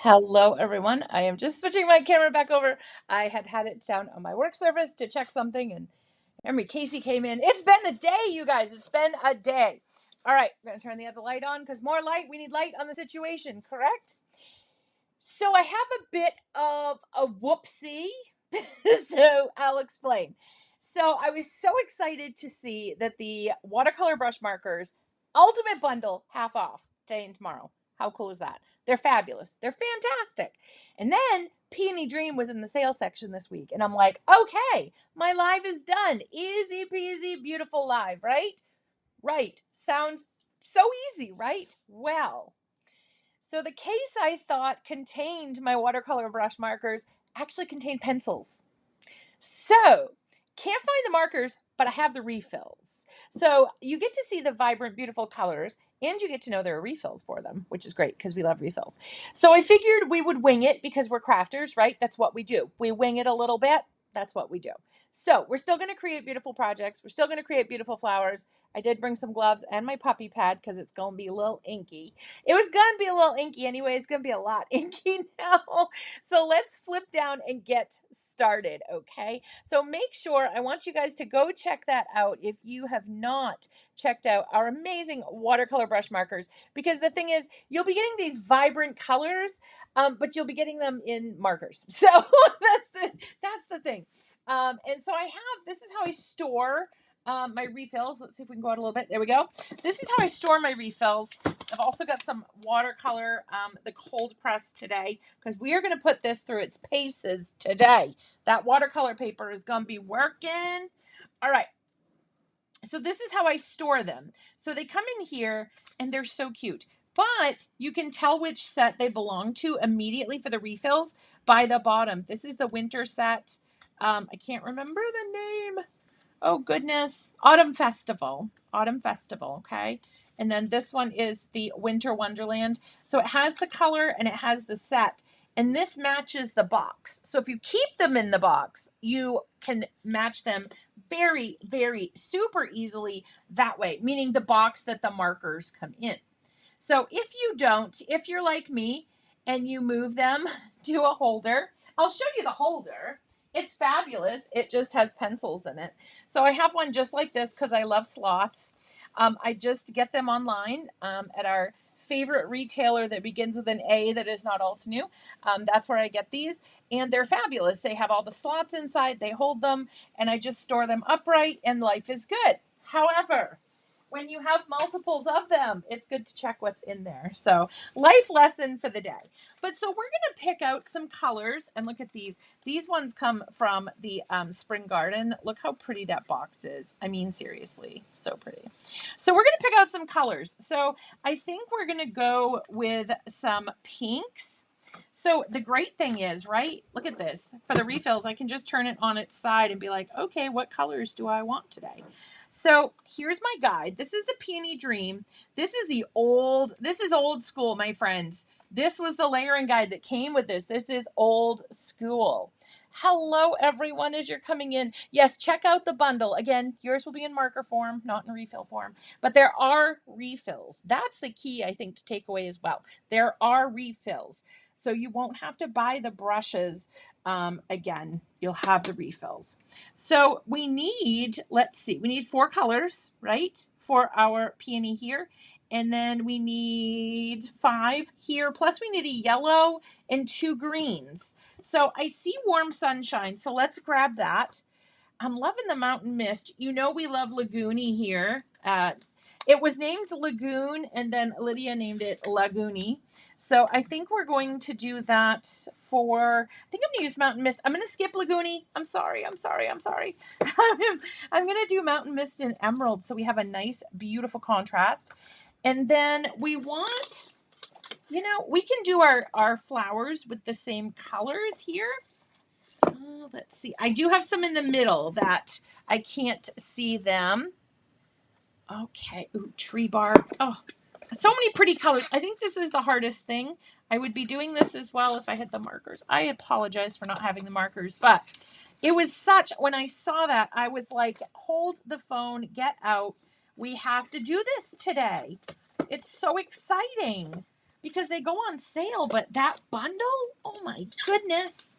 Hello, everyone. I am just switching my camera back over. I had it down on my work surface to check something, and Emery Casey came in. It's been a day, you guys. It's been a day. All right, I'm going to turn the other light on because more light. We need light on the situation, correct? So I have a bit of a whoopsie. So I'll explain. So I was so excited to see that the watercolor brush markers ultimate bundle half off today and tomorrow. How cool is that? They're fabulous. They're fantastic. And then Peony Dream was in the sale section this week. And I'm like, okay, my live is done. Easy peasy, beautiful live, right? Right. Sounds so easy, right? Well, so the case I thought contained my watercolor brush markers actually contained pencils. So, can't find the markers, but I have the refills. So, you get to see the vibrant, beautiful colors, and you get to know there are refills for them, which is great because we love refills. So, I figured we would wing it because we're crafters, right? That's what we do. We wing it a little bit. That's what we do. So, we're still going to create beautiful projects. We're still going to create beautiful flowers. I did bring some gloves and my puppy pad because it's going to be a little inky. It was going to be a little inky anyway. It's going to be a lot inky now. So let's flip down and get started, okay? So make sure, I want you guys to go check that out if you have not checked out our amazing watercolor brush markers, because the thing is, you'll be getting these vibrant colors, but you'll be getting them in markers. So that's the thing. And so this is how I store my refills. Let's see if we can go out a little bit. There we go. This is how I store my refills. I've also got some watercolor, the cold press today, because we are going to put this through its paces today. That watercolor paper is going to be working. All right. So this is how I store them. So they come in here and they're so cute, but you can tell which set they belong to immediately for the refills by the bottom. This is the winter set. I can't remember the name. Oh, goodness. Autumn Festival. Autumn Festival, okay? And then this one is the Winter Wonderland. So it has the color and it has the set. And this matches the box. So if you keep them in the box, you can match them very, very super easily that way, meaning the box that the markers come in. So if you don't, if you're like me and you move them to a holder, I'll show you the holder. It's fabulous. It just has pencils in it. So I have one just like this because I love sloths. I just get them online at our favorite retailer that begins with an A that is not Altenew. That's where I get these, and they're fabulous. They have all the slots inside. They hold them, and I just store them upright, and life is good. However, when you have multiples of them, it's good to check what's in there. So, life lesson for the day. But so we're going to pick out some colors and look at these. These ones come from the Spring Garden. Look how pretty that box is. I mean, seriously, so pretty. So we're going to pick out some colors. So I think we're going to go with some pinks. So the great thing is, right, look at this. For the refills, I can just turn it on its side and be like, okay, what colors do I want today? So here's my guide. This is the Peony Dream. This is old school, my friends. This was the layering guide that came with this. This is old school. Hello, everyone, as you're coming in. Yes, check out the bundle. Again, yours will be in marker form, not in refill form, but there are refills. That's the key, I think, to take away as well. There are refills. So you won't have to buy the brushes again. You'll have the refills. So we need, let's see, we need 4 colors, right, for our peony here. And then we need 5 here. Plus we need a yellow and 2 greens. So I see warm sunshine. So let's grab that. I'm loving the mountain mist. You know we love Lagoony here. It was named Lagoon, and then Lydia named it Lagoony. So I think we're going to do that I think I'm going to use Mountain Mist. I'm going to skip Lagoony. I'm sorry. I'm going to do Mountain Mist and Emerald so we have a nice, beautiful contrast. And then we want, we can do our flowers with the same colors here. Let's see. I do have some in the middle that I can't see them. Okay. Ooh, tree bark. Oh, so many pretty colors. I think this is the hardest thing. I would be doing this as well if I had the markers. I apologize for not having the markers, but it was when I saw that, I was like, hold the phone, get out. We have to do this today. It's so exciting. because they go on sale, but that bundle, oh my goodness.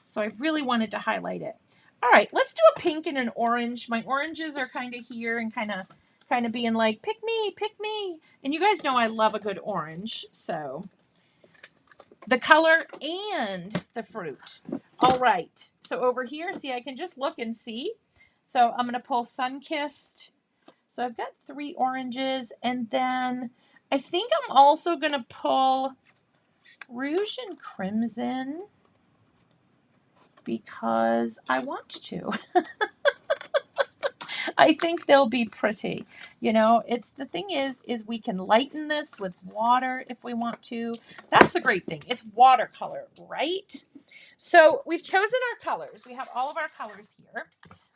So I really wanted to highlight it. All right, let's do a pink and an orange. My oranges are kind of here and kind of being like, pick me, pick me. And you guys know I love a good orange. So the color and the fruit. All right, so over here, see, I can just look and see. So I'm going to pull Sunkissed. So I've got 3 oranges, and then I think I'm also going to pull Rouge and Crimson because I want to. I think they'll be pretty. You know, it's the thing is we can lighten this with water if we want to. That's the great thing. It's watercolor, right? So we've chosen our colors. We have all of our colors here.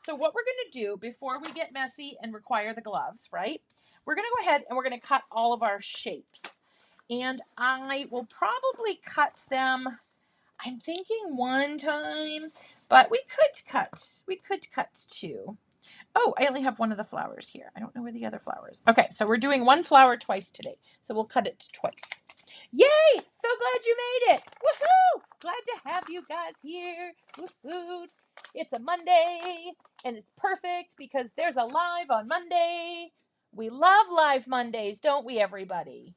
So what we're going to do before we get messy and require the gloves, right? We're going to go ahead and we're going to cut all of our shapes. And I will probably cut them, I'm thinking 1 time, but we could cut 2. Oh, I only have one of the flowers here. I don't know where the other flower is. Okay, so we're doing 1 flower twice today. So we'll cut it twice. Yay! So glad you made it. Woohoo! Glad to have you guys here. Woohoo! It's a Monday, and it's perfect because there's a live on Monday. We love live Mondays, don't we, everybody?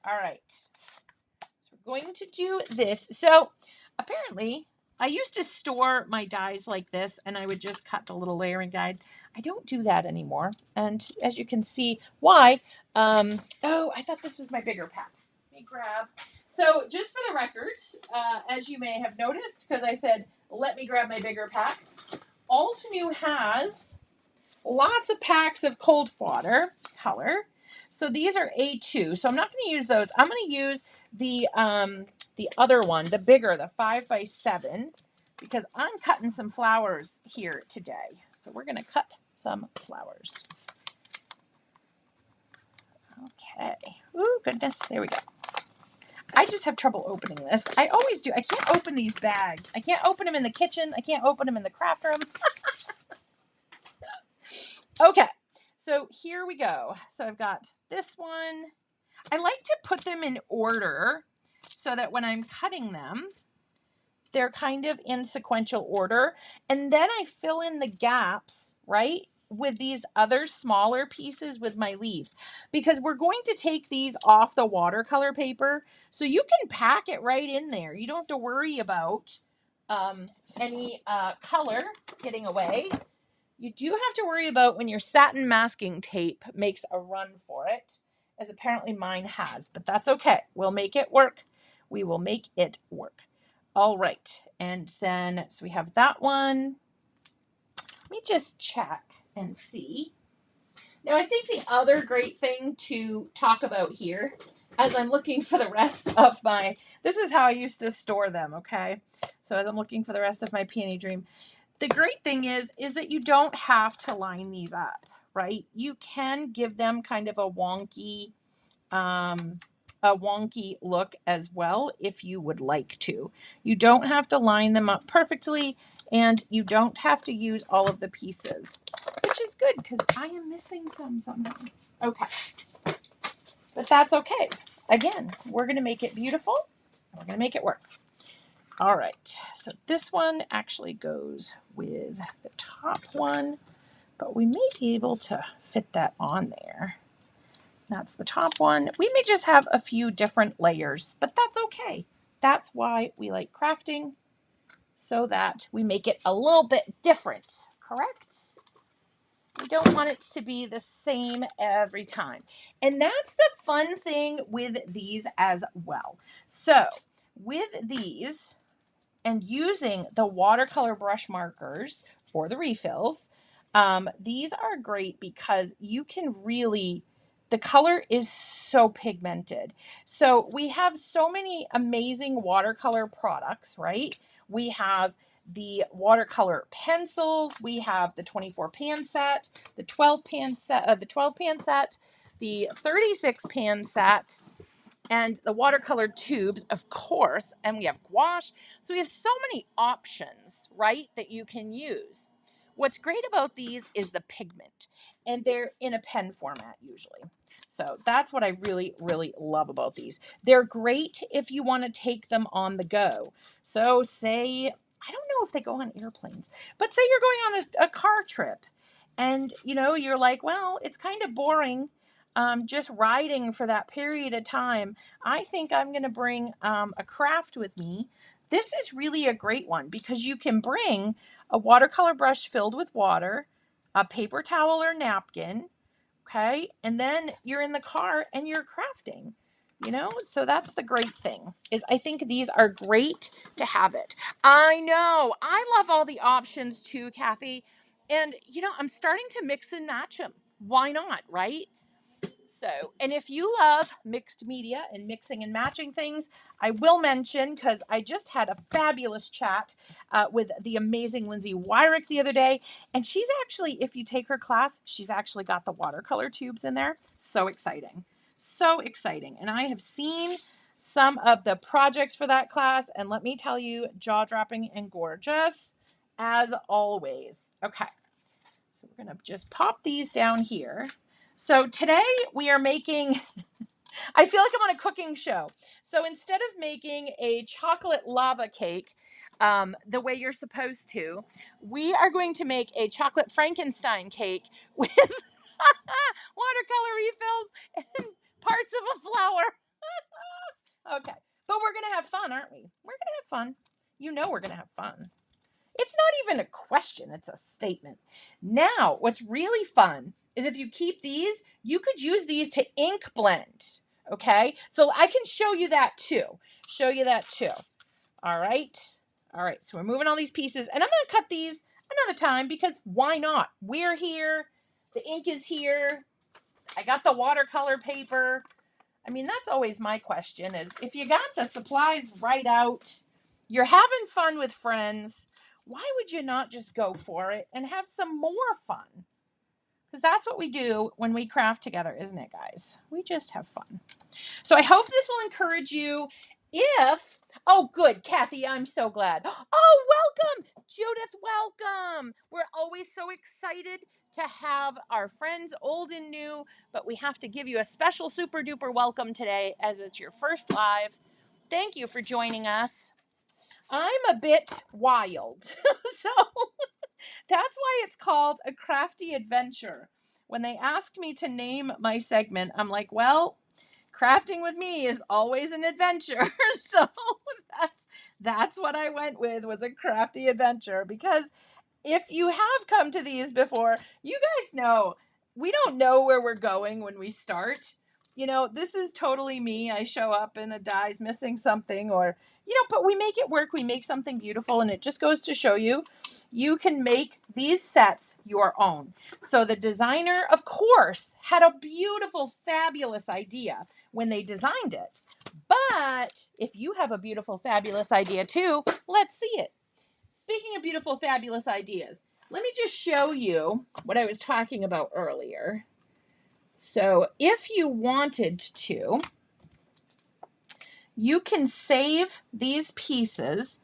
All right. So we're going to do this. So apparently, I used to store my dies like this, and I would just cut the little layering guide. I don't do that anymore. And as you can see, why? Oh, I thought this was my bigger pack. Let me grab. So just for the record, as you may have noticed, because I said, let me grab my bigger pack, Altenew has lots of packs of cold watercolor. So these are A2. So I'm not going to use those. I'm going to use the other one, the bigger, the 5x7, because I'm cutting some flowers here today. So we're going to cut some flowers. Okay. Ooh, goodness. There we go. I just have trouble opening this. I always do. I can't open these bags. I can't open them in the kitchen. I can't open them in the craft room. Okay. So here we go. So I've got this one. I like to put them in order so that when I'm cutting them, they're kind of in sequential order. And then I fill in the gaps, right, with these other smaller pieces with my leaves. Because we're going to take these off the watercolor paper. So you can pack it right in there. You don't have to worry about any color getting away. You do have to worry about when your satin masking tape makes a run for it, as apparently mine has. But that's okay. We'll make it work. We will make it work. All right, and then, so we have that one. Let me just check and see. Now, I think the other great thing to talk about here, as I'm looking for the rest of my, this is how I used to store them, okay? So as I'm looking for the rest of my Peony Dream, the great thing is that you don't have to line these up, right? You can give them kind of a wonky look as well if you would like to. You don't have to line them up perfectly, and you don't have to use all of the pieces, which is good because I am missing some somehow. Okay, but that's okay. Again, we're going to make it beautiful. We're going to make it work. All right, so this one actually goes with the top one, but we may be able to fit that on there. That's the top one. We may just have a few different layers, but that's okay. That's why we like crafting, so that we make it a little bit different, correct? We don't want it to be the same every time. And that's the fun thing with these as well. So with these, and using the watercolor brush markers or the refills, these are great because you can really, the color is so pigmented. So we have so many amazing watercolor products, right? We have the watercolor pencils, we have the 24 pan set, the 12 pan set, the 36 pan set, and the watercolor tubes, of course, and we have gouache. So we have so many options, right, that you can use. What's great about these is the pigment, and they're in a pen format usually. So that's what I really, really love about these. They're great if you want to take them on the go. So say, I don't know if they go on airplanes, but say you're going on a car trip and, you know, you're like, well, it's kind of boring just riding for that period of time. I think I'm going to bring a craft with me. This is really a great one because you can bring a watercolor brush filled with water, a paper towel or napkin, okay? And then you're in the car and you're crafting, you know? So that's the great thing is I think these are great to have it. I know. I love all the options too, Kathy. And, you know, I'm starting to mix and match them. Why not, right? So, and if you love mixed media and mixing and matching things, I will mention, because I just had a fabulous chat with the amazing Lindsay Wyrick the other day. And she's actually, if you take her class, she's actually got the watercolor tubes in there. So exciting. So exciting. And I have seen some of the projects for that class. And let me tell you, jaw-dropping and gorgeous as always. Okay. So we're going to just pop these down here. So today we are making, I feel like I'm on a cooking show. So instead of making a chocolate lava cake the way you're supposed to, we are going to make a chocolate Frankenstein cake with watercolor refills and parts of a flower. Okay, but we're going to have fun, aren't we? We're going to have fun. You know we're going to have fun. It's not even a question, it's a statement. Now, what's really fun is if you keep these, you could use these to ink blend, okay? So I can show you that too. All right. All right, so we're moving all these pieces, and I'm going to cut these another time because why not? We're here. The ink is here. I got the watercolor paper. I mean, that's always my question is if you got the supplies right out, you're having fun with friends, why would you not just go for it and have some more fun? Because that's what we do when we craft together, isn't it, guys? We just have fun. So I hope this will encourage you. Oh, good, Kathy, I'm so glad. Oh, welcome, Judith, welcome. We're always so excited to have our friends old and new, but we have to give you a special super duper welcome today as it's your first live. Thank you for joining us. I'm a bit wild, so that's why it's called a crafty adventure. When they asked me to name my segment, I'm like, well, crafting with me is always an adventure. So that's what I went with, was a crafty adventure, because if you have come to these before, you guys know we don't know where we're going when we start. You know, this is totally me. I show up and a die's missing something, or, you know, but we make it work. We make something beautiful, and it just goes to show you, you can make these sets your own. So the designer, of course, had a beautiful, fabulous idea when they designed it. But if you have a beautiful, fabulous idea too, let's see it. Speaking of beautiful, fabulous ideas, let me just show you what I was talking about earlier. So if you wanted to, you can save these pieces,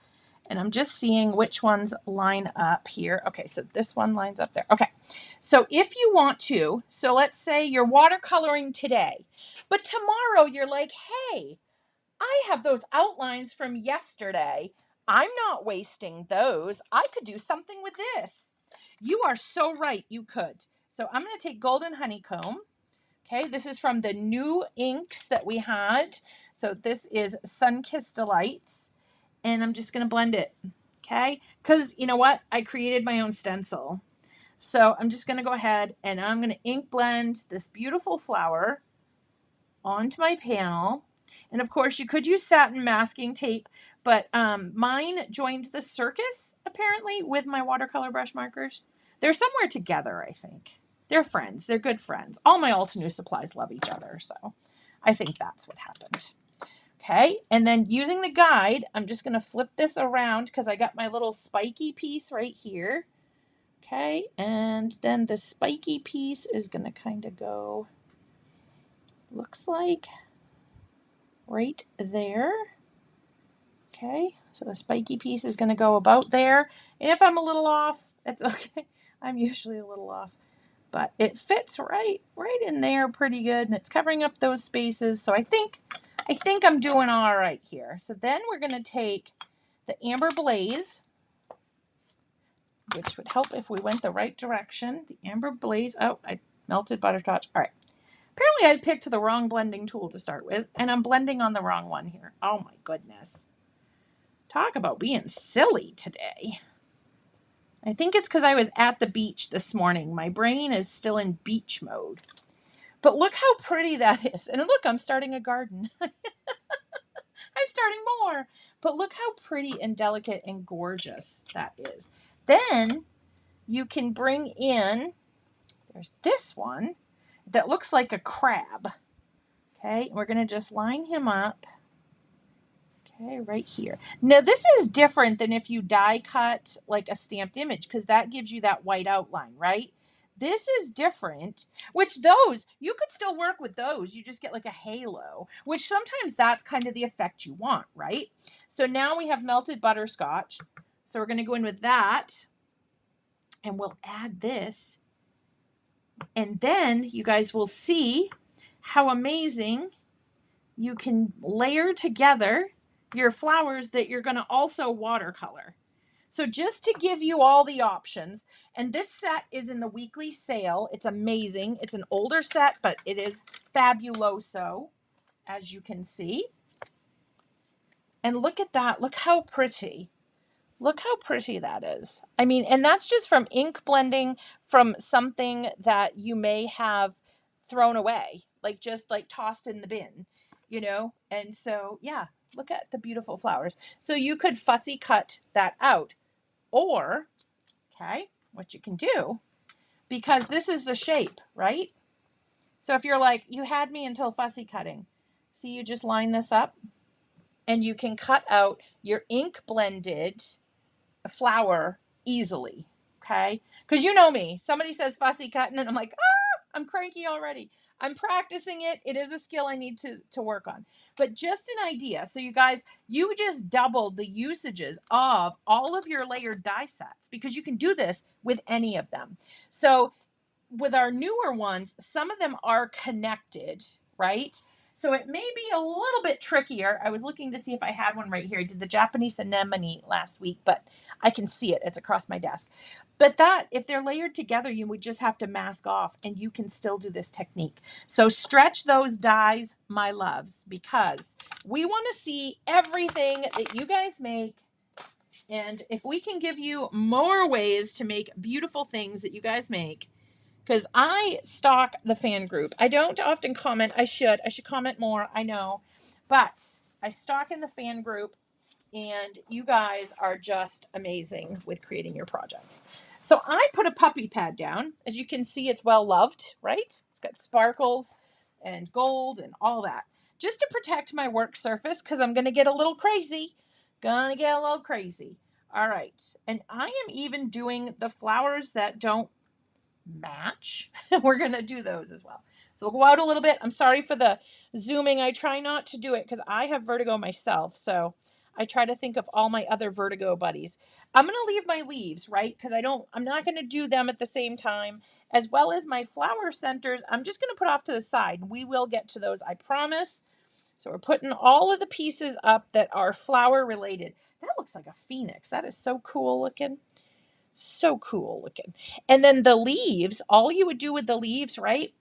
and I'm just seeing which ones line up here. Okay, so this one lines up there. Okay, so if you want to, so let's say you're watercoloring today, but tomorrow you're like, hey, I have those outlines from yesterday. I'm not wasting those. I could do something with this. You are so right, you could. So I'm going to take Golden Honeycomb. Okay, this is from the new inks that we had. So this is Sunkissed Delights. And I'm just going to blend it. Okay, because you know what? I created my own stencil. So I'm just going to go ahead and I'm going to ink blend this beautiful flower onto my panel. And of course, you could use satin masking tape, but mine joined the circus, apparently, with my watercolor brush markers. They're somewhere together, I think. They're friends. They're good friends. All my Altenew supplies love each other, so I think that's what happened. Okay, and then using the guide, I'm just going to flip this around because I got my little spiky piece right here. Okay, and then the spiky piece is going to kind of go, looks like, right there. Okay, so the spiky piece is going to go about there. And if I'm a little off, that's okay. I'm usually a little off. but it fits right in there pretty good, and it's covering up those spaces. So I think I'm doing all right here. So then we're going to take the Amber Blaze, which would help if we went the right direction. The Amber Blaze. Oh, I melted butterscotch. All right. Apparently I picked the wrong blending tool to start with, and I'm blending on the wrong one here. Oh my goodness. Talk about being silly today. I think it's because I was at the beach this morning. My brain is still in beach mode. But look how pretty that is. And look, I'm starting a garden. I'm starting more. But look how pretty and delicate and gorgeous that is. Then you can bring in, there's this one that looks like a crab. Okay, we're going to just line him up. Okay, right here. Now this is different than if you die cut like a stamped image, because that gives you that white outline, right? This is different, which those, you could still work with those. You just get like a halo, which sometimes that's kind of the effect you want, right? So now we have melted butterscotch. So we're going to go in with that, and we'll add this. And then you guys will see how amazing you can layer together your flowers that you're going to also watercolor. So just to give you all the options, and this set is in the weekly sale. It's amazing. It's an older set, but it is fabuloso, as you can see. And look at that. Look how pretty. Look how pretty that is. I mean, and that's just from ink blending from something that you may have thrown away, like just like tossed in the bin, you know? And so, yeah, look at the beautiful flowers. So you could fussy cut that out, or, okay, what you can do, because this is the shape, right? So if you're like, you had me until fussy cutting. See, you just line this up and you can cut out your ink blended flower easily, okay? Because you know me, somebody says fussy cutting and I'm like, I'm cranky already. I'm practicing it. It is a skill I need to work on. But just an idea. So you guys, you just doubled the usages of all of your layered die sets, because you can do this with any of them. So with our newer ones, some of them are connected, right? So it may be a little bit trickier. I was looking to see if I had one right here. I did the Japanese anemone last week, but I can see it. It's across my desk. But that, if they're layered together, you would just have to mask off, and you can still do this technique. So stretch those dies, my loves, because we want to see everything that you guys make. And if we can give you more ways to make beautiful things that you guys make, because I stalk the fan group. I don't often comment. I should comment more. I know. But I stalk in the fan group, and you guys are just amazing with creating your projects. So I put a puppy pad down. As you can see, it's well loved, right? It's got sparkles and gold and all that. Just to protect my work surface, because I'm going to get a little crazy. All right. And I am even doing the flowers that don't match. We're going to do those as well. So we'll go out a little bit. I'm sorry for the zooming. I try not to do it because I have vertigo myself. So I try to think of all my other vertigo buddies. I'm going to leave my leaves, right? Because I'm not going to do them at the same time, as well as my flower centers. I'm just going to put off to the side. We will get to those, I promise. So we're putting all of the pieces up that are flower related. That looks like a phoenix. That is so cool looking. So cool looking. And then the leaves, all you would do with the leaves, right?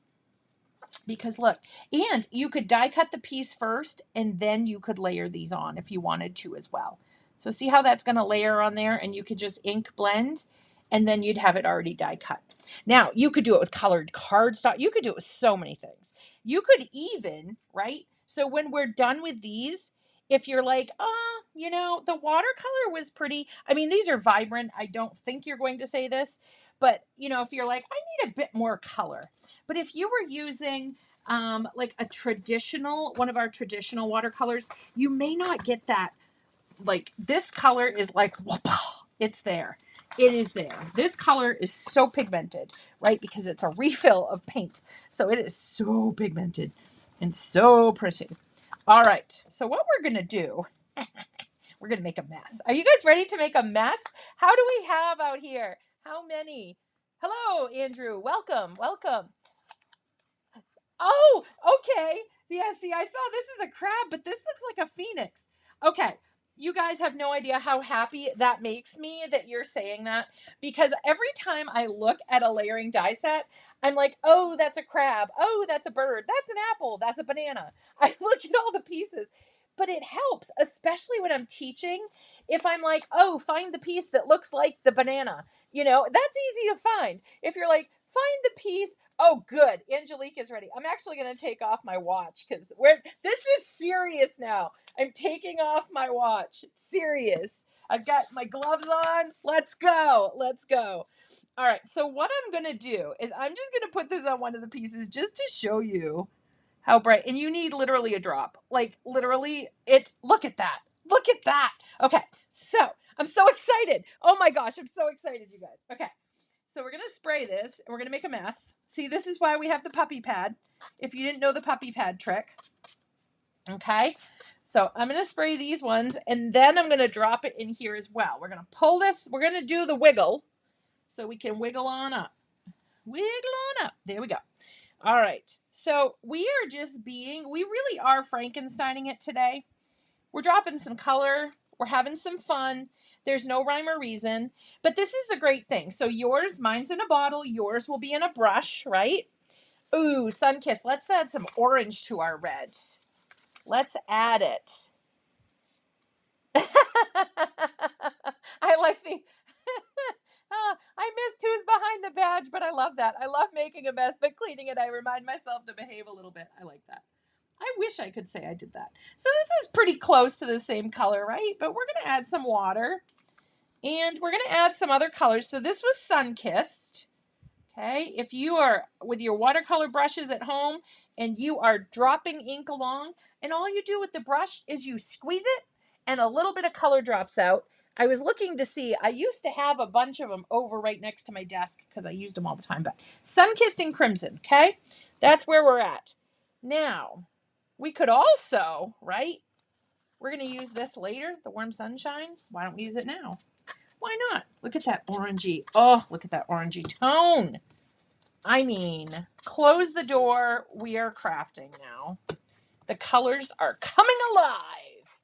Because look, and you could die cut the piece first, and then you could layer these on if you wanted to as well. So see how that's going to layer on there, and you could just ink blend, and then you'd have it already die cut. Now, you could do it with colored cardstock. You could do it with so many things. You could even, right? So when we're done with these, if you're like, the watercolor was pretty. I mean, these are vibrant. I don't think you're going to say this, but if you're like, I need a bit more color. But if you were using like one of our traditional watercolors, you may not get that. Like this color is like, it's there. It is there. This color is so pigmented, right? Because it's a refill of paint. So it is so pigmented and so pretty. All right. So what we're going to do, we're going to make a mess. Are you guys ready to make a mess? How do we have out here? How many? Hello, Andrew. Welcome. Welcome. Oh, okay. Yeah, see, I saw this is a crab, but this looks like a phoenix. Okay. You guys have no idea how happy that makes me that you're saying that, because every time I look at a layering die set, I'm like, oh, that's a crab. Oh, that's a bird. That's an apple. That's a banana. I look at all the pieces, but it helps, especially when I'm teaching. If I'm like, oh, find the piece that looks like the banana, that's easy to find. If you're like, find the piece. Oh, good. Angelique is ready. I'm actually going to take off my watch because this is serious now. I'm taking off my watch. It's serious. I've got my gloves on. Let's go. Let's go. All right. So what I'm going to do is I'm just going to put this on one of the pieces just to show you how bright. And you need literally a drop. Like literally, look at that. Look at that. Okay. So I'm so excited. Oh my gosh. I'm so excited, you guys. Okay. So we're going to spray this and we're going to make a mess. See, this is why we have the puppy pad. If you didn't know the puppy pad trick. Okay. So I'm going to spray these ones and then I'm going to drop it in here as well. We're going to pull this. We're going to do the wiggle so we can wiggle on up. Wiggle on up. There we go. All right. So we really are Frankensteining it today. We're dropping some color. We're having some fun. There's no rhyme or reason, but this is the great thing. So mine's in a bottle. Yours will be in a brush, right? Ooh, Sunkissed. Let's add some orange to our red. Let's add it. I like the... I missed who's behind the badge, but I love that. I love making a mess, but cleaning it, I remind myself to behave a little bit. I like that. I wish I could say I did that. So this is pretty close to the same color, right? But we're going to add some water. And we're going to add some other colors. So this was Sunkissed. Okay. If you are with your watercolor brushes at home and you are dropping ink along, and all you do with the brush is you squeeze it and a little bit of color drops out. I was looking to see, I used to have a bunch of them over right next to my desk because I used them all the time, but Sunkissed in crimson. Okay. That's where we're at. Now, we could also, right? We're going to use this later, the warm sunshine. Why don't we use it now? Why not? Look at that orangey. Oh, look at that orangey tone. I mean, close the door. We are crafting now. The colors are coming alive.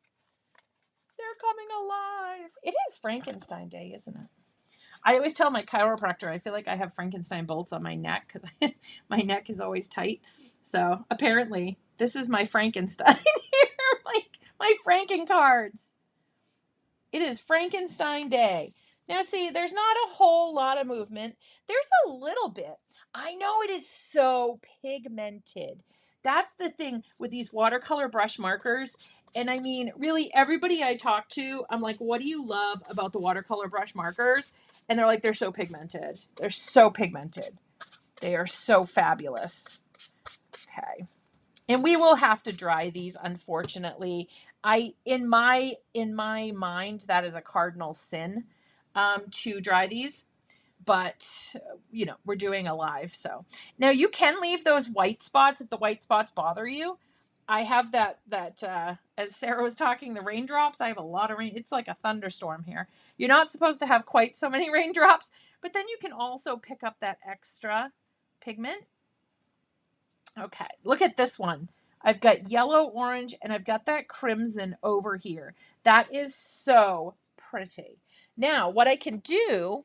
They're coming alive. It is Frankenstein Day, isn't it? I always tell my chiropractor I feel like I have Frankenstein bolts on my neck because my neck is always tight. So apparently this is my Frankenstein here, like my Franken cards. It is Frankenstein Day. Now see, there's not a whole lot of movement. There's a little bit. I know it is so pigmented. That's the thing with these watercolor brush markers. And I mean, really, everybody I talk to, I'm like, what do you love about the watercolor brush markers? And they're like, they're so pigmented. They're so pigmented. They are so fabulous. Okay. And we will have to dry these, unfortunately. In my mind, that is a cardinal sin to dry these. But, we're doing a live. So now you can leave those white spots if the white spots bother you. I have that as Sarah was talking, the raindrops, I have a lot of rain. It's like a thunderstorm here. You're not supposed to have quite so many raindrops, but then you can also pick up that extra pigment. Okay, look at this one. I've got yellow, orange, and I've got that crimson over here. That is so pretty. Now, what I can do,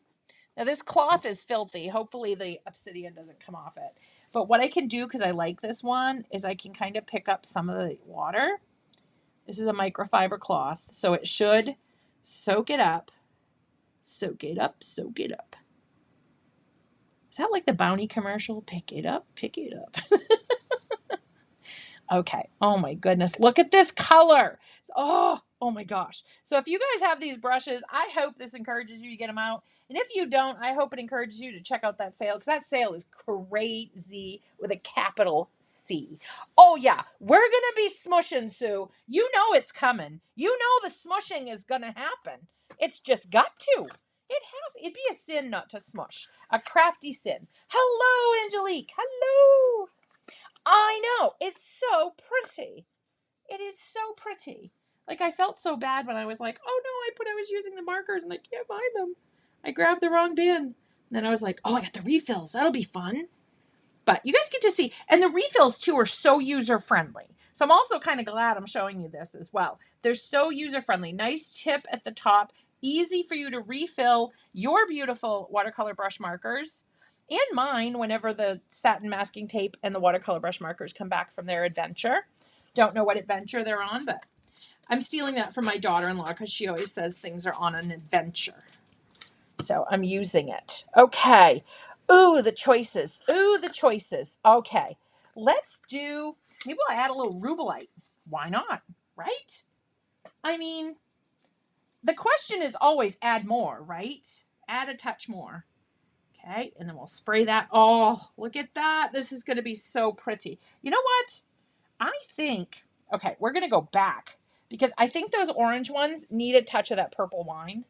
now this cloth is filthy. Hopefully the obsidian doesn't come off it. But what I can do, because I like this one, is I can kind of pick up some of the water. This is a microfiber cloth, so it should soak it up. Soak it up, soak it up. Is that like the Bounty commercial? Pick it up, pick it up. Okay. Oh my goodness. Look at this color. Oh my gosh. So if you guys have these brushes, I hope this encourages you to get them out. And if you don't, I hope it encourages you to check out that sale because that sale is crazy with a capital C. Oh yeah. We're going to be smooshing, Sue. You know it's coming. You know the smooshing is going to happen. It's just got to. It'd be a sin not to smush. A crafty sin. Hello, Angelique. Hello. I know. It's so pretty. It is so pretty. Like, I felt so bad when I was like, oh no, I was using the markers and I can't find them. I grabbed the wrong bin. Then I was like, oh, I got the refills. That'll be fun. But you guys get to see, and the refills too are so user friendly. So I'm also kind of glad I'm showing you this as well. They're so user friendly. Nice tip at the top, easy for you to refill your beautiful watercolor brush markers and mine whenever the satin masking tape and the watercolor brush markers come back from their adventure. Don't know what adventure they're on, but I'm stealing that from my daughter-in-law because she always says things are on an adventure. So I'm using it. Okay. Ooh, the choices. Ooh, the choices. Okay. Let's do, maybe we'll add a little rubelite. Why not? Right? I mean, the question is always add more, right? Add a touch more. Okay. And then we'll spray that. Oh, look at that. This is going to be so pretty. You know what? I think, okay, we're going to go back because I think those orange ones need a touch of that purple wine.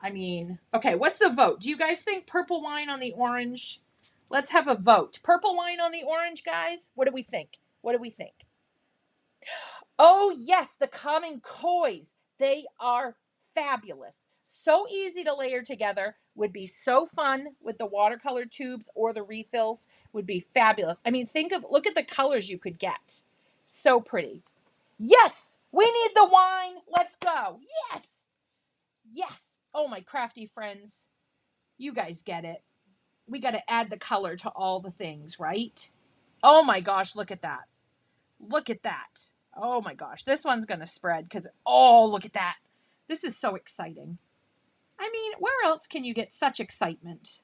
I mean, okay, what's the vote? Do you guys think purple wine on the orange? Let's have a vote. Purple wine on the orange, guys? What do we think? What do we think? Oh, yes, the common kois. They are fabulous. So easy to layer together. Would be so fun with the watercolor tubes or the refills. Would be fabulous. I mean, look at the colors you could get. So pretty. Yes, we need the wine. Let's go. Yes. Yes. Oh, my crafty friends. You guys get it. We got to add the color to all the things, right? Oh my gosh, look at that. Look at that. Oh my gosh, this one's going to spread because, oh, look at that. This is so exciting. I mean, where else can you get such excitement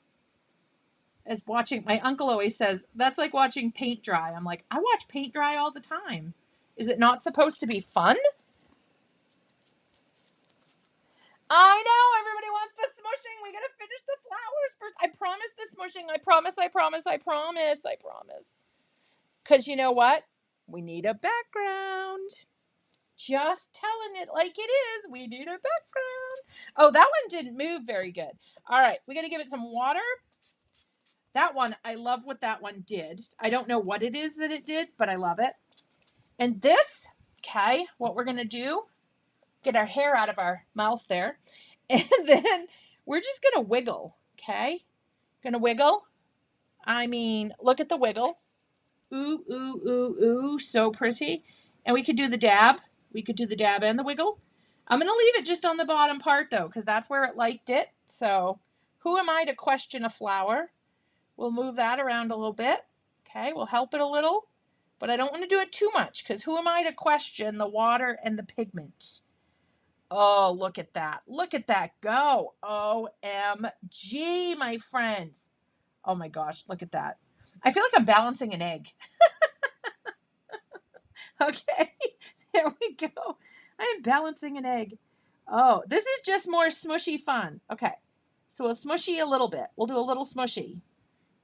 as watching? My uncle always says, that's like watching paint dry. I'm like, I watch paint dry all the time. Is it not supposed to be fun? I know everybody wants the smooshing. We got to finish the flowers first. I promise the smooshing. I promise, I promise, I promise, I promise. Because you know what? We need a background. Just telling it like it is. We need a background. Oh, that one didn't move very good. All right. We got to give it some water. That one, I love what that one did. I don't know what it is that it did, but I love it. And this, okay, what we're going to do, get our hair out of our mouth there. And then we're just going to wiggle, okay? Going to wiggle. I mean, look at the wiggle. Ooh, ooh, ooh, ooh, so pretty. And we could do the dab. We could do the dab and the wiggle. I'm going to leave it just on the bottom part, though, because that's where it liked it. So who am I to question a flower? We'll move that around a little bit. Okay, we'll help it a little. But I don't want to do it too much, because who am I to question the water and the pigment? Oh, look at that. Look at that go. OMG, my friends. Oh, my gosh, look at that. I feel like I'm balancing an egg. Okay, there we go. I am balancing an egg. Oh, this is just more smushy fun. Okay, so we'll smushy a little bit. We'll do a little smushy.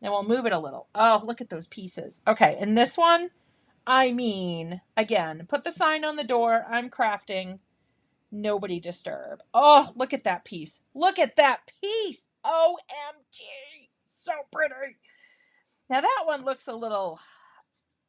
And we'll move it a little. Oh, look at those pieces. Okay, and this one, I mean, again, put the sign on the door. I'm crafting. Nobody disturb. Oh, look at that piece. Look at that piece. OMG. So pretty. Now that one looks a little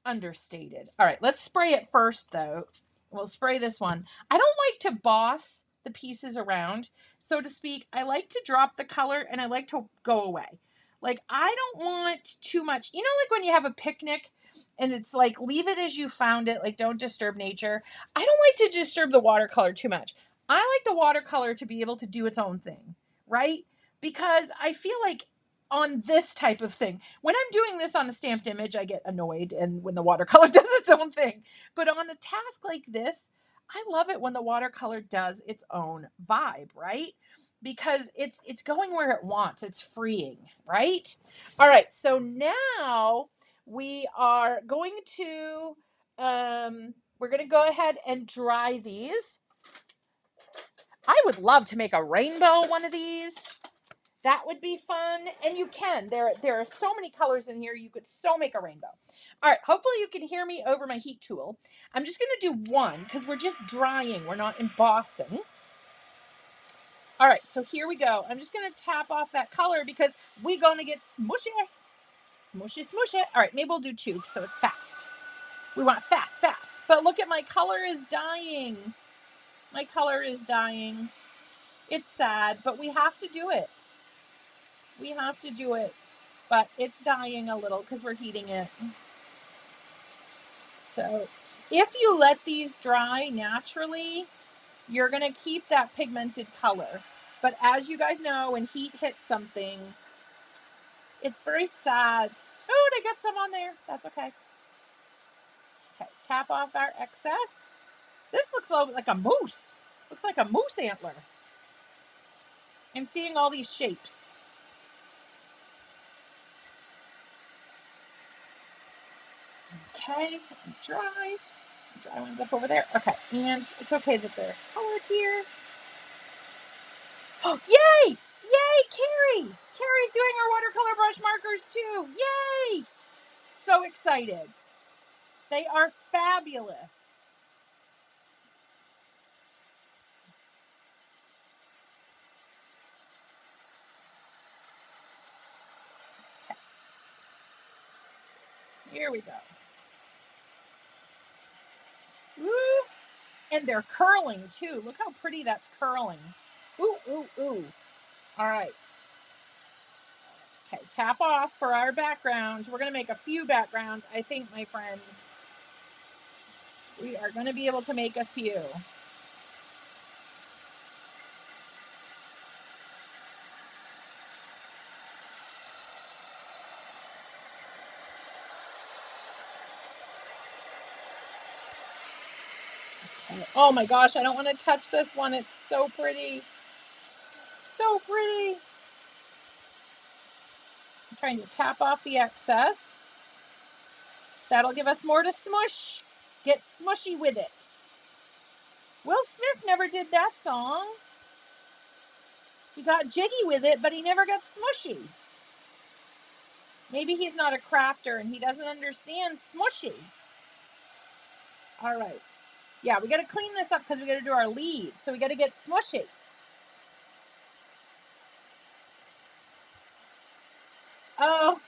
understated. All right, let's spray it first, though. We'll spray this one. I don't like to boss the pieces around, so to speak. I like to drop the color and I like to go away. Like, I don't want too much. You know, like when you have a picnic and it's like, leave it as you found it. Like, don't disturb nature. I don't like to disturb the watercolor too much. I like the watercolor to be able to do its own thing, right? Because I feel like on this type of thing, when I'm doing this on a stamped image, I get annoyed, and when the watercolor does its own thing. But on a task like this, I love it when the watercolor does its own vibe, right? Because it's going where it wants. It's freeing, right? All right, so now we are going to we're going to go ahead and dry these. I would love to make a rainbow one of these. That would be fun. And you can. There are so many colors in here. You could so make a rainbow. All right. Hopefully you can hear me over my heat tool. I'm just going to do one because we're just drying. We're not embossing. All right. So here we go. I'm just going to tap off that color because we're going to get smushy. Smushy, smushy. All right. Maybe we'll do two so it's fast. We want fast, fast. But look at my color is dying. My color is dying. It's sad, but we have to do it. We have to do it, but it's dying a little because we're heating it. So if you let these dry naturally, you're going to keep that pigmented color. But as you guys know, when heat hits something, it's very sad. Oh, I got some on there. That's okay. Okay, tap off our excess. This looks like a moose. Looks like a moose antler. I'm seeing all these shapes. Okay, dry. Dry ones up over there. Okay, and it's okay that they're colored here. Oh, yay! Yay, Carrie! Carrie's doing her watercolor brush markers too. Yay! So excited. They are fabulous. Okay. Here we go. Woo! And they're curling too. Look how pretty that's curling. Ooh, ooh, ooh. All right. Okay, tap off for our background. We're going to make a few backgrounds, I think, my friends. We are going to be able to make a few. Okay. Oh my gosh, I don't want to touch this one. It's so pretty. So pretty. I'm trying to tap off the excess. That'll give us more to smush. Get smushy with it. Will Smith never did that song. He got jiggy with it, but he never got smushy. Maybe he's not a crafter and he doesn't understand smushy. All right. Yeah, we got to clean this up because we got to do our leaves. So we got to get smushy. Oh,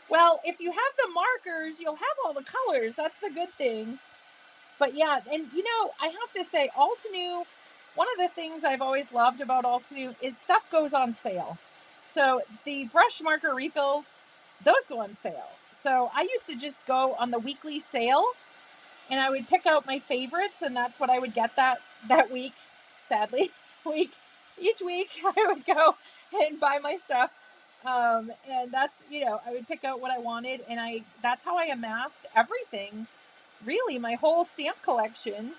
well, if you have the markers, you'll have all the colors. That's the good thing. But yeah, and you know, I have to say, Altenew, one of the things I've always loved about Altenew is stuff goes on sale. So the brush marker refills, those go on sale. So I used to just go on the weekly sale and I would pick out my favorites, and that's what I would get that week. Sadly, each week I would go and buy my stuff, and that's, you know, I would pick out what I wanted, and that's how I amassed everything. Really, my whole stamp collection,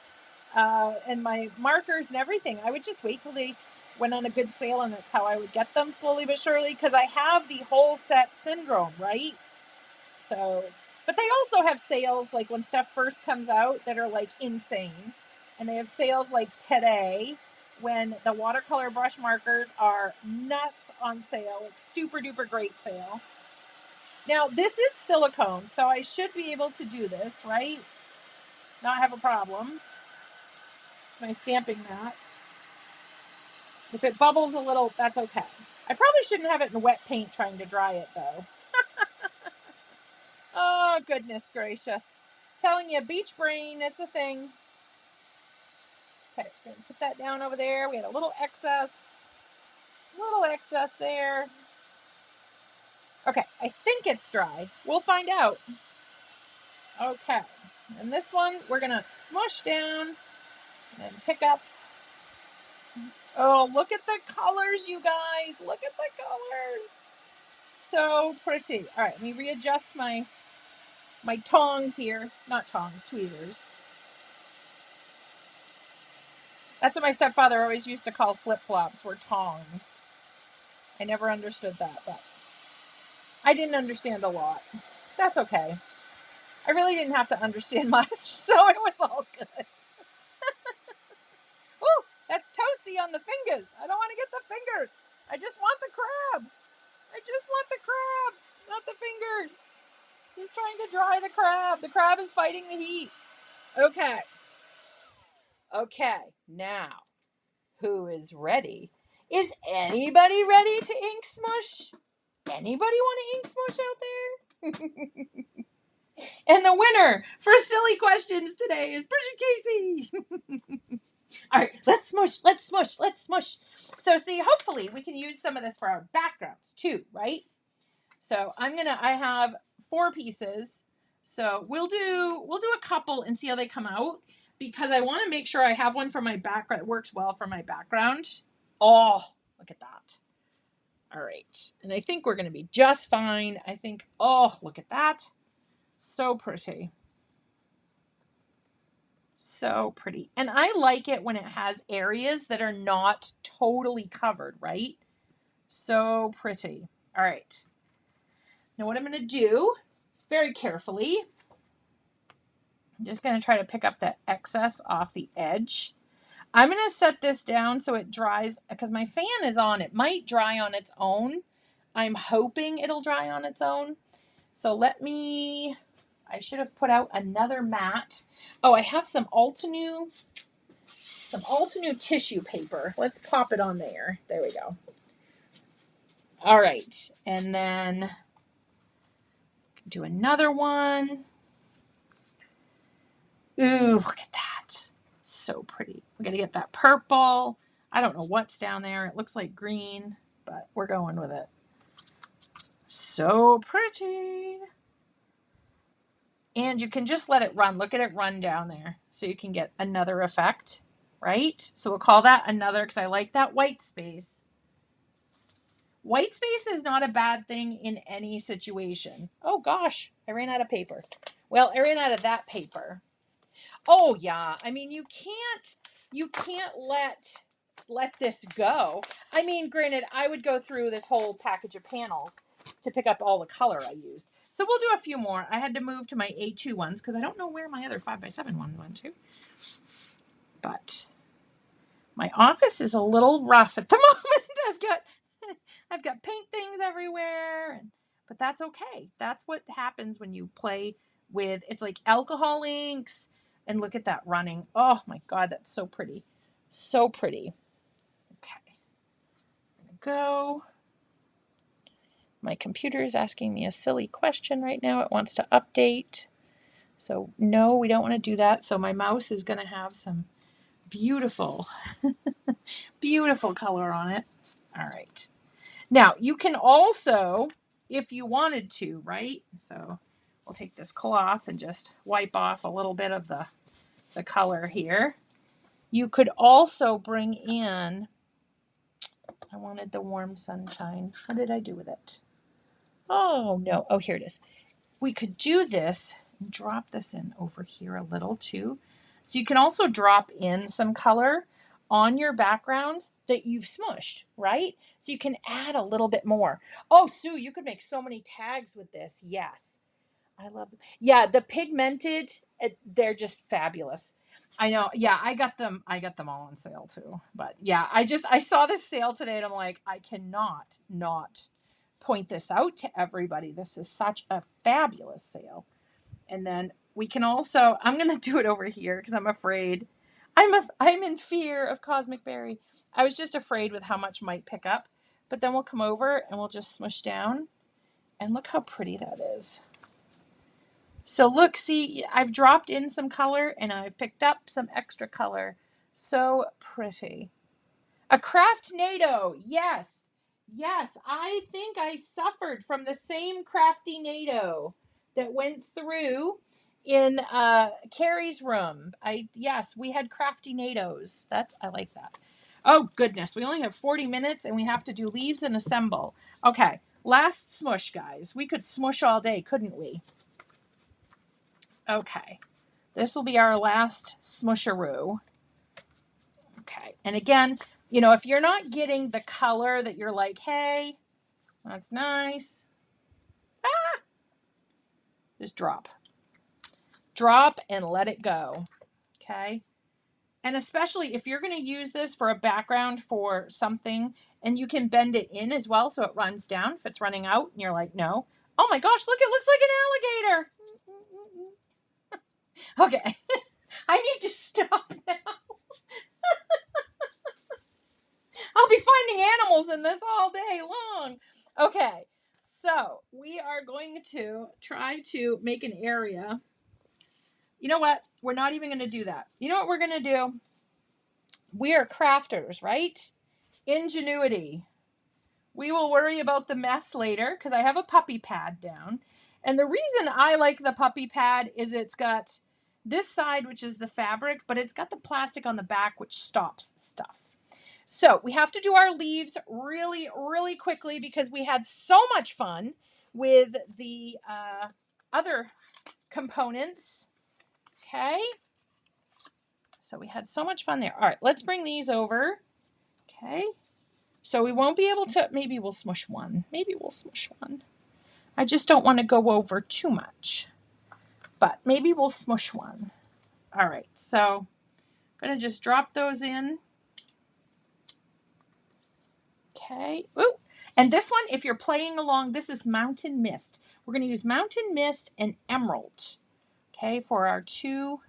and my markers and everything. I would just wait till they went on a good sale, and that's how I would get them slowly but surely, because I have the whole set syndrome, right? So, but they also have sales like when stuff first comes out that are like insane. And they have sales like today when the watercolor brush markers are nuts on sale, like super duper great sale. Now, this is silicone, so I should be able to do this, right? Not have a problem. It's my stamping mat. If it bubbles a little, that's okay. I probably shouldn't have it in wet paint trying to dry it, though. Oh, goodness gracious. Telling you, beach brain, it's a thing. Okay, we're gonna put that down over there. We had a little excess there. Okay, I think it's dry. We'll find out. Okay, and this one we're gonna smush down and pick up. Oh, look at the colors, you guys. Look at the colors. So pretty. All right, let me readjust my tongs here. Not tongs, tweezers. That's what my stepfather always used to call flip-flops, were tongs. I never understood that, but I didn't understand a lot. That's okay. I really didn't have to understand much, so it was all good. Ooh, that's toasty on the fingers. I don't want to get the fingers. I just want the crab. I just want the crab, not the fingers. He's trying to dry the crab. The crab is fighting the heat. Okay. Okay, now, who is ready? Is anybody ready to ink smush? Anybody want to ink smush out there? And the winner for silly questions today is Bridget Casey. All right, let's smush, let's smush, let's smush. So see, hopefully we can use some of this for our backgrounds too, right? So I have 4 pieces. So we'll do a couple and see how they come out, because I want to make sure I have one for my background that works well for my background. Oh, look at that. All right. And I think we're going to be just fine. I think, oh, look at that. So pretty. So pretty. And I like it when it has areas that are not totally covered, right? So pretty. All right. Now what I'm going to do is very carefully, I'm just going to try to pick up that excess off the edge. I'm going to set this down so it dries, because my fan is on. It might dry on its own. I'm hoping it'll dry on its own. So I should have put out another mat. Oh, I have some Altenew tissue paper. Let's pop it on there. There we go. All right. And then do another one. Ooh, look at that. So pretty. We're going to get that purple. I don't know what's down there. It looks like green, but we're going with it. So pretty. And you can just let it run. Look at it run down there. So you can get another effect, right? So we'll call that another, because I like that white space. White space is not a bad thing in any situation. Oh gosh, I ran out of paper. Well, I ran out of that paper. Oh yeah, I mean, you can't let this go. I mean, granted, I would go through this whole package of panels to pick up all the color I used. So we'll do a few more. I had to move to my A2 ones because I don't know where my other 5x7 one went to. But my office is a little rough at the moment. I've got paint things everywhere, but that's okay. That's what happens when you play with, it's like alcohol inks. And look at that running. Oh my God, that's so pretty. So pretty. Okay. I'm gonna go. My computer is asking me a silly question right now. It wants to update. So no, we don't want to do that. So my mouse is going to have some beautiful, beautiful color on it. All right. Now you can also, if you wanted to, right? So we'll take this cloth and just wipe off a little bit of the color here. You could also bring in, I wanted the warm sunshine. What did I do with it? Oh, no. Oh, here it is. We could do this and drop this in over here a little too. So you can also drop in some color on your backgrounds that you've smushed, right? So you can add a little bit more. Oh, Sue, you could make so many tags with this. Yes. I love them. Yeah, the pigmented, they're just fabulous. I know. Yeah, I got them all on sale too. But yeah, I saw this sale today and I'm like, I cannot not point this out to everybody. This is such a fabulous sale. And then we can also, I'm going to do it over here because I'm afraid. I'm in fear of Cosmic Berry. I was just afraid with how much might pick up. But then we'll come over and we'll just smush down. And look how pretty that is. So look, see, I've dropped in some color and I've picked up some extra color. So pretty. A craftnado. Yes. Yes. I think I suffered from the same craftinado that went through in Carrie's room. Yes, we had craftinados. I like that. Oh goodness. We only have 40 minutes and we have to do leaves and assemble. Okay. Last smush, guys. We could smush all day, couldn't we? Okay, this will be our last smusheroo. Okay, and again, if you're not getting the color that you're like, hey, that's nice, just drop and let it go. Okay, and especially if you're going to use this for a background for something, and you can bend it in as well so it runs down if it's running out, and you're like, no, oh my gosh, look, it looks like an alligator. Okay, I need to stop now. I'll be finding animals in this all day long. Okay, so we are going to try to make an area. You know what? We're not even going to do that. You know what we're going to do? We are crafters, right? Ingenuity. We will worry about the mess later because I have a puppy pad down. And the reason I like the puppy pad is it's got this side, which is the fabric, but it's got the plastic on the back, which stops stuff. So we have to do our leaves really, really quickly because we had so much fun with the other components. Okay. So we had so much fun there. All right, let's bring these over. Okay. So we won't be able to, maybe we'll smush one. Maybe we'll smush one. I just don't want to go over too much, but maybe we'll smush one. All right, so I'm going to just drop those in. Okay. Ooh. And this one, if you're playing along, this is Mountain Mist. We're going to use Mountain Mist and Emerald, okay, for our two